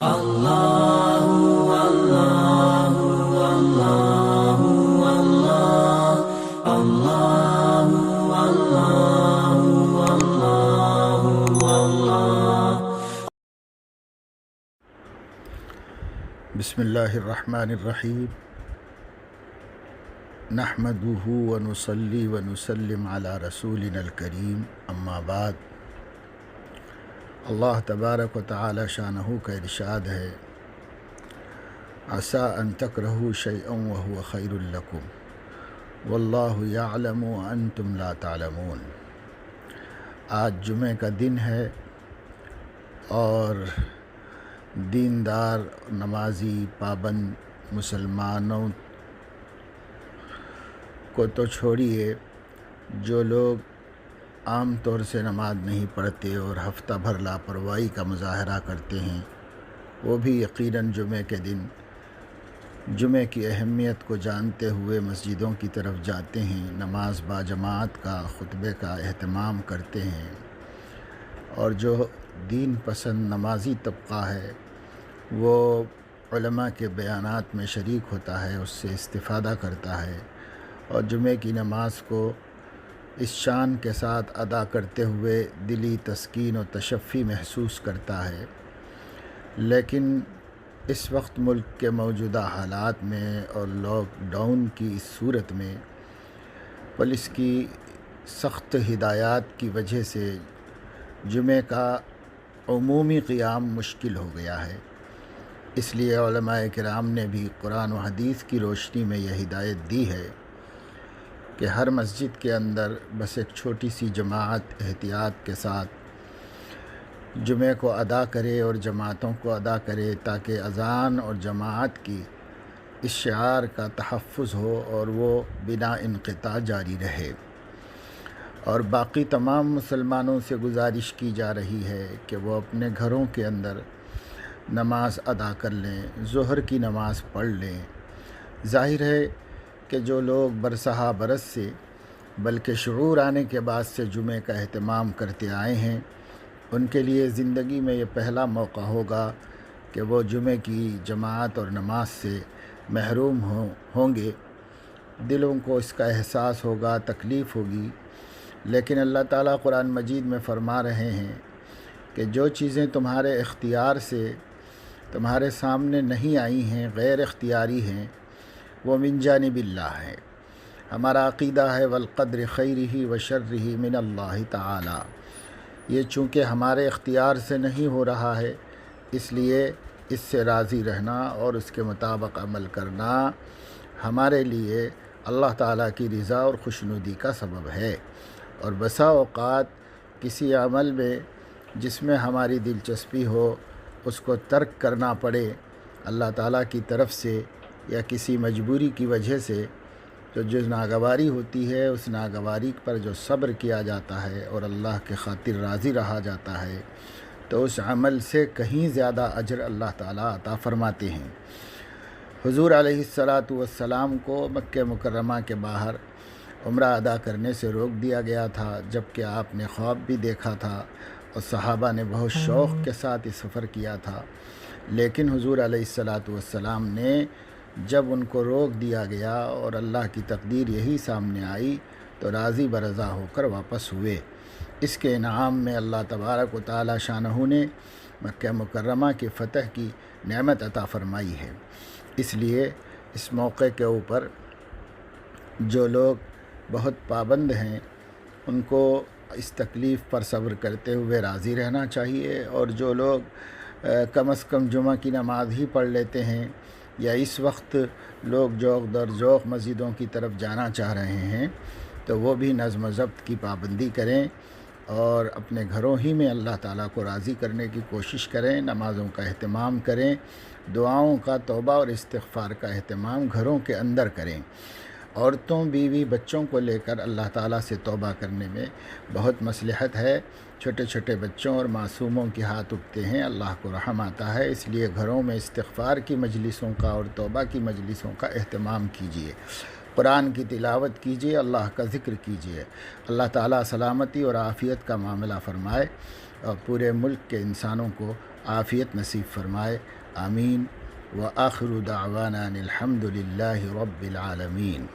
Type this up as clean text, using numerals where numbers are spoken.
بسم اللہ الرحمن الرحیم نحمدہ ونصلی ونسلم علی رسولنا الکریم اما بعد۔ اللہ تبارک و تعالی شانہ کا ارشاد ہے، عسیٰ ان تکرہوا شیئا وہو خیر لکم واللہ یعلم وانتم لا تعلمون۔ آج جمعہ کا دن ہے اور دیندار نمازی پابند مسلمانوں کو تو چھوڑیے، جو لوگ عام طور سے نماز نہیں پڑھتے اور ہفتہ بھر لاپرواہی کا مظاہرہ کرتے ہیں، وہ بھی یقیناً جمعہ کے دن جمعہ کی اہمیت کو جانتے ہوئے مسجدوں کی طرف جاتے ہیں، نماز با جماعت کا خطبے کا اہتمام کرتے ہیں، اور جو دین پسند نمازی طبقہ ہے وہ علماء کے بیانات میں شریک ہوتا ہے، اس سے استفادہ کرتا ہے اور جمعہ کی نماز کو اس شان کے ساتھ ادا کرتے ہوئے دلی تسکین و تشفی محسوس کرتا ہے۔ لیکن اس وقت ملک کے موجودہ حالات میں اور لاک ڈاؤن کی اس صورت میں پولیس کی سخت ہدایات کی وجہ سے جمعہ کا عمومی قیام مشکل ہو گیا ہے۔ اس لیے علماء کرام نے بھی قرآن و حدیث کی روشنی میں یہ ہدایت دی ہے کہ ہر مسجد کے اندر بس ایک چھوٹی سی جماعت احتیاط کے ساتھ جمعہ کو ادا کرے اور جماعتوں کو ادا کرے، تاکہ اذان اور جماعت کی اس شعار کا تحفظ ہو اور وہ بنا انقطاع جاری رہے۔ اور باقی تمام مسلمانوں سے گزارش کی جا رہی ہے کہ وہ اپنے گھروں کے اندر نماز ادا کر لیں، ظہر کی نماز پڑھ لیں۔ ظاہر ہے کہ جو لوگ برسہ برس سے بلکہ شعور آنے کے بعد سے جمعہ کا اہتمام کرتے آئے ہیں، ان کے لیے زندگی میں یہ پہلا موقع ہوگا کہ وہ جمعہ کی جماعت اور نماز سے محروم ہوں گے۔ دلوں کو اس کا احساس ہوگا، تکلیف ہوگی، لیکن اللہ تعالیٰ قرآن مجید میں فرما رہے ہیں کہ جو چیزیں تمہارے اختیار سے تمہارے سامنے نہیں آئی ہیں، غیر اختیاری ہیں، وہ من جانب اللہ ہے۔ ہمارا عقیدہ ہے والقدر خیرہ وشرہ من اللہ تعالی۔ یہ چونکہ ہمارے اختیار سے نہیں ہو رہا ہے، اس لیے اس سے راضی رہنا اور اس کے مطابق عمل کرنا ہمارے لیے اللہ تعالیٰ کی رضا اور خوشنودی کا سبب ہے۔ اور بسا اوقات کسی عمل میں جس میں ہماری دلچسپی ہو اس کو ترک کرنا پڑے اللہ تعالیٰ کی طرف سے یا کسی مجبوری کی وجہ سے، تو جو ناگواری ہوتی ہے اس ناگواری پر جو صبر کیا جاتا ہے اور اللہ کے خاطر راضی رہا جاتا ہے، تو اس عمل سے کہیں زیادہ اجر اللہ تعالیٰ عطا فرماتے ہیں۔ حضور علیہ السلام کو مکہ مکرمہ کے باہر عمرہ ادا کرنے سے روک دیا گیا تھا، جبکہ آپ نے خواب بھی دیکھا تھا اور صحابہ نے بہت شوق کے ساتھ یہ سفر کیا تھا، لیکن حضور علیہ السلام نے جب ان کو روک دیا گیا اور اللہ کی تقدیر یہی سامنے آئی تو راضی برضا ہو کر واپس ہوئے۔ اس کے انعام میں اللہ تبارک و تعالی شانہ نے مکہ مکرمہ کی فتح کی نعمت عطا فرمائی ہے۔ اس لیے اس موقع کے اوپر جو لوگ بہت پابند ہیں ان کو اس تکلیف پر صبر کرتے ہوئے راضی رہنا چاہیے، اور جو لوگ کم از کم جمعہ کی نماز ہی پڑھ لیتے ہیں یا اس وقت لوگ ذوق در ذوق مسجدوں کی طرف جانا چاہ رہے ہیں، تو وہ بھی نظم و ضبط کی پابندی کریں اور اپنے گھروں ہی میں اللہ تعالیٰ کو راضی کرنے کی کوشش کریں، نمازوں کا اہتمام کریں، دعاؤں کا توبہ اور استغفار کا اہتمام گھروں کے اندر کریں۔ عورتوں، بیوی، بچوں کو لے کر اللہ تعالیٰ سے توبہ کرنے میں بہت مصلحت ہے۔ چھوٹے چھوٹے بچوں اور معصوموں کے ہاتھ اٹھتے ہیں، اللہ کو رحم آتا ہے، اس لیے گھروں میں استغفار کی مجلسوں کا اور توبہ کی مجلسوں کا اہتمام کیجیے، قرآن کی تلاوت کیجیے، اللہ کا ذکر کیجیے۔ اللہ تعالیٰ سلامتی اور عافیت کا معاملہ فرمائے اور پورے ملک کے انسانوں کو عافیت نصیب فرمائے، آمین۔ وآخر دعوانا الحمد للہ رب العالمین۔